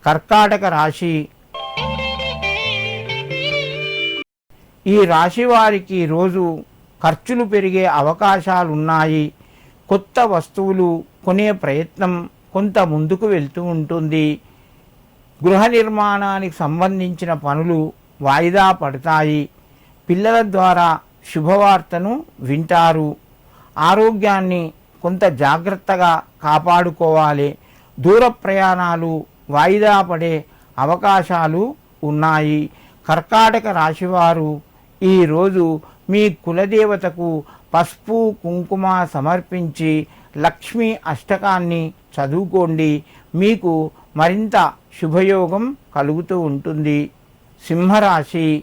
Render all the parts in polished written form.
కర్కాటక రాశి. ఈ రాశి వారికి రోజు ఖర్చులు పెరిగే అవకాశాలున్నాయి. కొత్త వస్తువులు కొనే ప్రయత్నం కొంత ముందుకు వెళ్తూ ఉంటుంది. గృహ నిర్మాణానికి సంబంధించిన పనులు వాయిదా పడతాయి. పిల్లల ద్వారా శుభవార్తను వింటారు. ఆరోగ్యాన్ని కొంత జాగ్రత్తగా కాపాడుకోవాలి. దూర ప్రయాణాలు వాయిదా పడే అవకాశాలు ఉన్నాయి. కర్కాటక రాశివారు ఈరోజు మీ కులదేవతకు పసుపు కుంకుమ సమర్పించి లక్ష్మీ అష్టకాన్ని చదువుకోండి. మీకు మరింత శుభయోగం కలుగుతూ ఉంటుంది. సింహరాశి.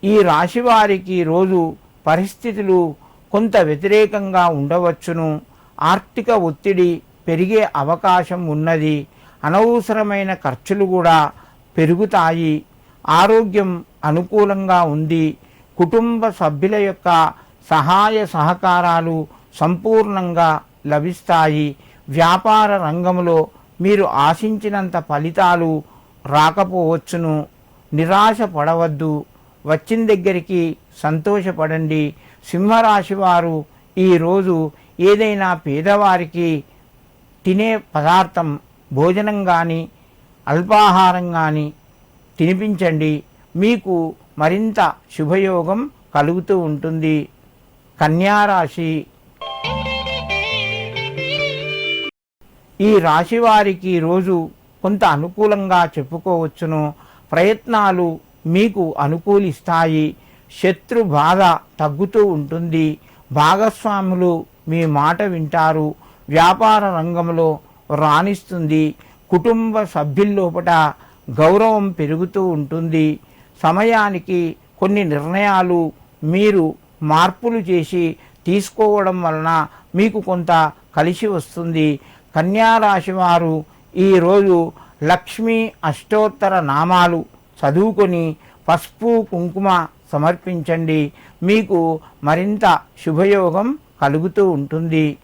ఈ రాశి వారికి రోజు పరిస్థితులు కొంత వ్యతిరేకంగా ఉండవచ్చును. ఆర్థిక ఒత్తిడి పెరిగే అవకాశం ఉన్నది. అనవసరమైన ఖర్చులు కూడా పెరుగుతాయి. ఆరోగ్యం అనుకూలంగా ఉంది. కుటుంబ సభ్యుల యొక్క సహాయ సహకారాలు సంపూర్ణంగా లభిస్తాయి. వ్యాపార రంగంలో మీరు ఆశించినంత ఫలితాలు రాకపోవచ్చును. నిరాశ పడవద్దు. వచ్చిన దగ్గరికి సంతోషపడండి. సింహరాశి వారు ఈరోజు ఏదైనా పేదవారికి తినే పదార్థం భోజనం కానీ అల్పాహారం కానీ తినిపించండి. మీకు మరింత శుభయోగం కలుగుతూ ఉంటుంది. కన్యారాశి. ఈ రాశి వారికి రోజు కొంత అనుకూలంగా చెప్పుకోవచ్చును. ప్రయత్నాలు మీకు అనుకూలిస్తాయి. శత్రు బాధ తగ్గుతూ ఉంటుంది. భాగస్వాములు మీ మాట వింటారు. వ్యాపార రంగంలో రాణిస్తుంది. కుటుంబ సభ్యుల్లోపట గౌరవం పెరుగుతూ ఉంటుంది. సమయానికి కొన్ని నిర్ణయాలు మీరు మార్పులు చేసి తీసుకోవడం వలన మీకు కొంత కలిసి వస్తుంది. కన్యారాశి వారు ఈరోజు లక్ష్మీ అష్టోత్తర నామాలు చదువుకొని పసుపు కుంకుమ సమర్పించండి. మీకు మరింత శుభయోగం కలుగుతూ ఉంటుంది.